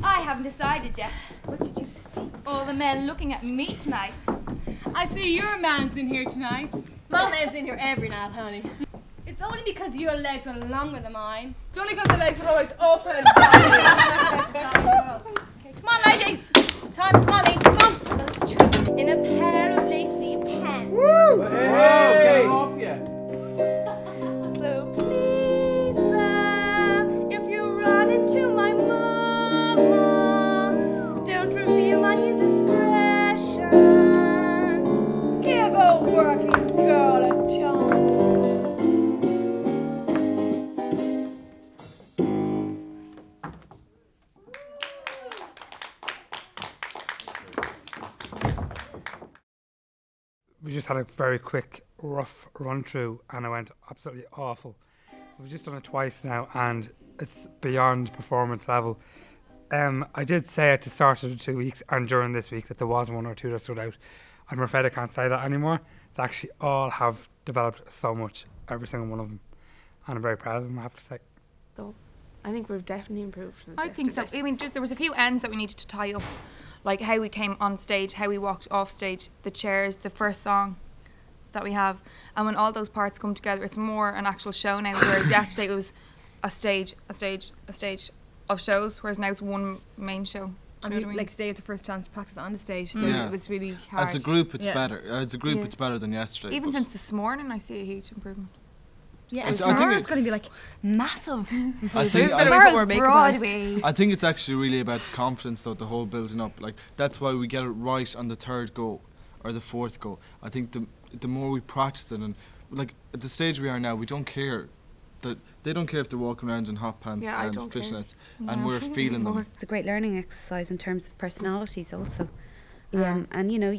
I haven't decided yet. But did you see all the men looking at me tonight? I see your man's in here tonight. My man's in here every night, honey. It's only because your legs are longer than mine. It's only because the legs are always open. Come on, ladies. Time is money. Come on. In a pair of lacy pants. Woo! Hey, get off you. So please, sir, if you run into my mama, don't reveal my indiscretion. Give a working girl a chance. We just had a very quick, rough run through and it went absolutely awful. We've just done it twice now and it's beyond performance level. I did say at the start of the 2 weeks and during this week that there was one or two that stood out. I'm afraid I can't say that anymore. They actually all have developed so much, every single one of them. And I'm very proud of them, I have to say. So, I think we've definitely improved since I think so. I mean, there was a few ends that we needed to tie up. Like how we came on stage, how we walked off stage, the chairs, the first song that we have. And when all those parts come together, it's more an actual show now, whereas yesterday it was a stage of shows, whereas now it's one main show. I mean, like today it's the first chance to practice on the stage, so Yeah. it was really hard. As a group, it's Yeah. better. As a group, Yeah. it's better than yesterday. Even but- since this morning, I see a huge improvement. Yeah, I and th- I think tomorrow it- it's going to be like massive. I think Tomorrow's Broadway. I think it's actually really about the confidence, though, the whole building up. Like that's why we get it right on the third go or the fourth go. I think the more we practice it, and like at the stage we are now, we don't care. That they don't care if they're walking around in hot pants Yeah, I and don't care. fishnets, Yeah. and we're feeling them. It's a great learning exercise in terms of personalities also. Yes. And you know,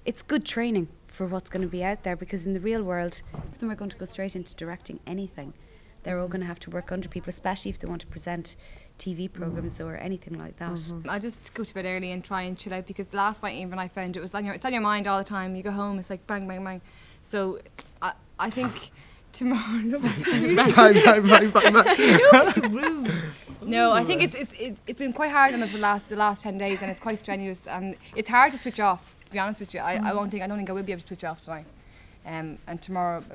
it's good training for what's going to be out there, because in the real world, if them are going to go straight into directing anything, they're all going to have to work under people, especially if they want to present TV programs or anything like that. I just go to bed early and try and chill out, because last night even I found it's on your mind all the time. You go home, it's like bang, bang, bang. So I think tomorrow. Rude. No, I think it's been quite hard on us the last 10 days, and it's quite strenuous, and it's hard to switch off. To be honest with you, I don't think I will be able to switch off tonight. And tomorrow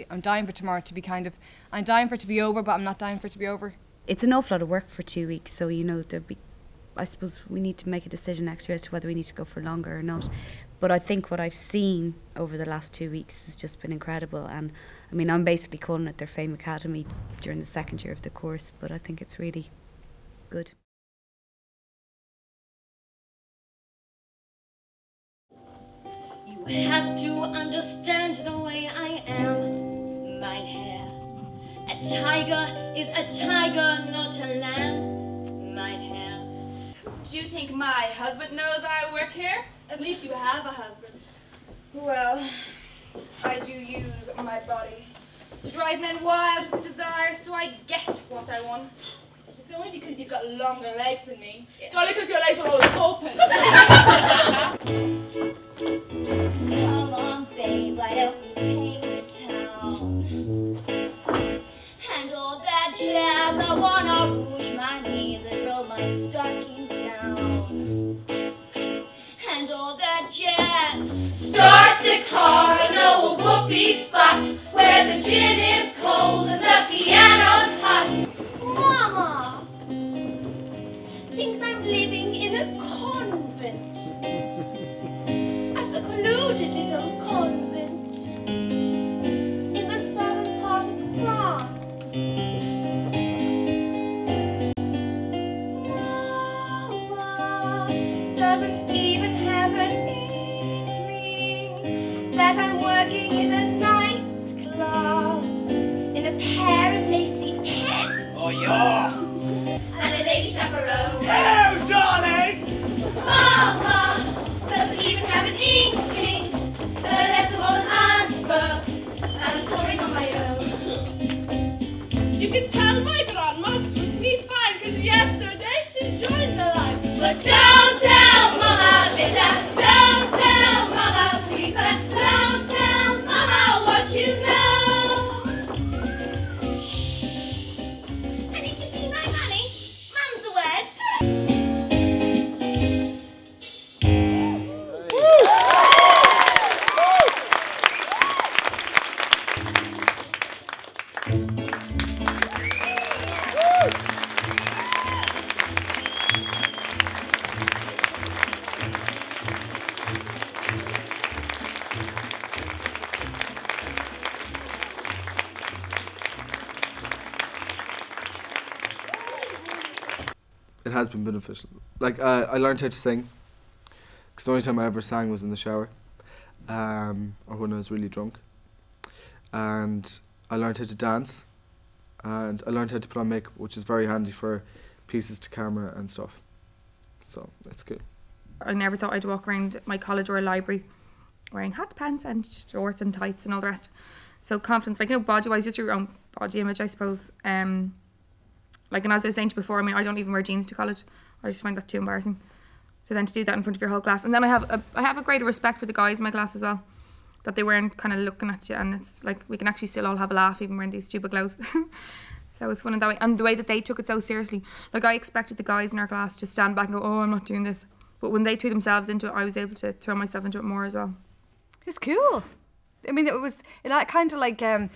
I'm dying for tomorrow to be I'm dying for it to be over, but I'm not dying for it to be over. It's an awful lot of work for 2 weeks, so you know I suppose we need to make a decision next year as to whether we need to go for longer or not. But I think what I've seen over the last 2 weeks has just been incredible, and I mean I'm basically calling it their Fame Academy during the second year of the course, but I think it's really good. You have to understand the way I am, mein Herr. A tiger is a tiger, not a lamb, mein Herr. Do you think my husband knows I work here? At least you have a husband. Well, I do use my body to drive men wild with desire, so I get what I want. It's only because you've got longer legs than me. Yeah. It's only because your legs are always open. Come on, babe, why don't we paint the town? And all that jazz, I wanna rouge my knees and roll my stockings down. And all that jazz, start the car and know a whoopee spot where the gin is cold and the piano's hot. Mama thinks I'm living in a convent. A secluded little convent in the southern part of France. Mama doesn't even have an inkling that I'm working in a nightclub in a pair of lacy pants. Oh, yeah. And a lady chaperone. Hello, darling. Mama doesn't even have an inkling that I left the ball in Antwerp and I'm touring on my own. You can tell my grandma suits me fine, because yesterday she joined the line. But don't tell Mama, bitte, don't tell Mama, please, don't tell Mama what you know. Shh. And if you see my money, Mum's a word. It has been beneficial. Like, I learned how to sing. Because the only time I ever sang was in the shower. Or when I was really drunk. And I learned how to dance. And I learned how to put on makeup, which is very handy for pieces to camera and stuff. So, it's good. I never thought I'd walk around my college or a library wearing hot pants and shorts and tights and all the rest. So confidence, like, you know, body-wise, just your own body image, I suppose. Like, and as I was saying to you before, I mean, I don't even wear jeans to college. I just find that too embarrassing. So then to do that in front of your whole class. And then I have a greater respect for the guys in my class as well. That they weren't kind of looking at you, and it's like we can actually still all have a laugh even wearing these stupid clothes. So it was fun in that way. And the way that they took it so seriously. Like, I expected the guys in our class to stand back and go, oh, I'm not doing this. But when they threw themselves into it, I was able to throw myself into it more as well. It's cool. I mean, it kind of like, I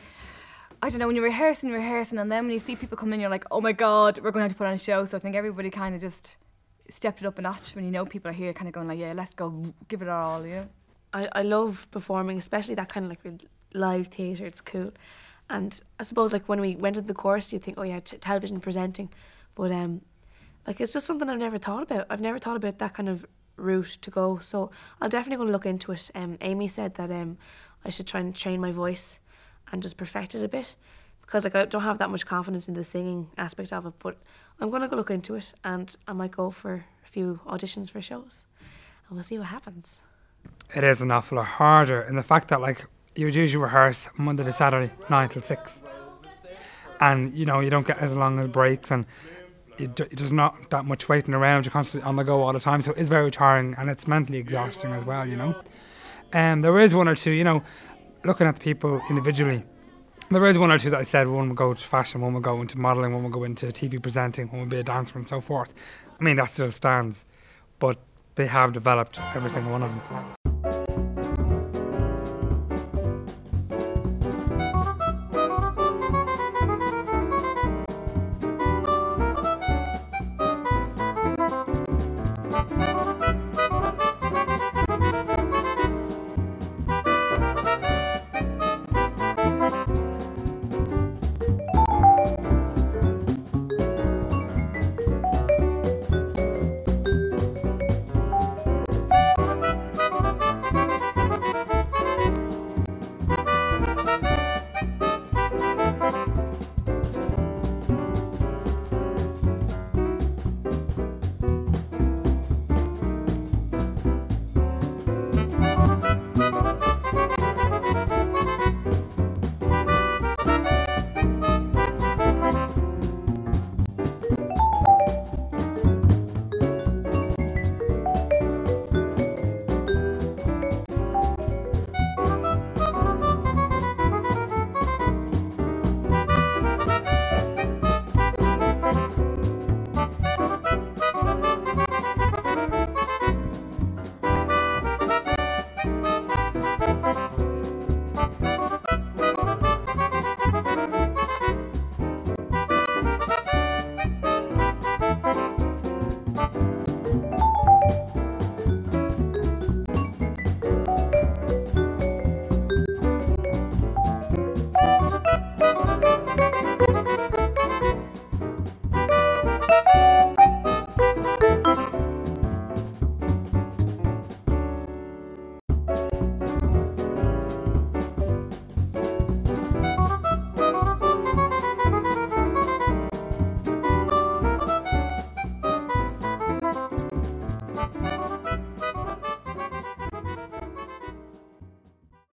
don't know, when you're rehearsing, and then when you see people come in, you're like, oh my God, we're going to have to put on a show. So I think everybody kind of just stepped it up a notch when you know people are here kind of going like, yeah, let's go, give it our all, you know? I love performing, especially that kind of like live theatre. It's cool. And I suppose like when we went to the course, you think, oh yeah, television presenting. But like it's just something I've never thought about. I've never thought about that kind of route to go. So I'm definitely going to look into it. Amy said that I should try and train my voice and just perfect it a bit. Because like I don't have that much confidence in the singing aspect of it. But I'm going to go look into it, and I might go for a few auditions for shows. And we'll see what happens. It is an awful lot harder, and the fact that like you would usually rehearse Monday to Saturday 9 till 6, and you know you don't get as long as breaks, and there's not that much waiting around. You're constantly on the go all the time, so it's very tiring and it's mentally exhausting as well, you know. There is one or two, you know, looking at the people individually, there is one or two that I said one will go to fashion, one will go into modelling, one will go into TV presenting, one will be a dancer and so forth. I mean, that still stands, but they have developed, every single one of them.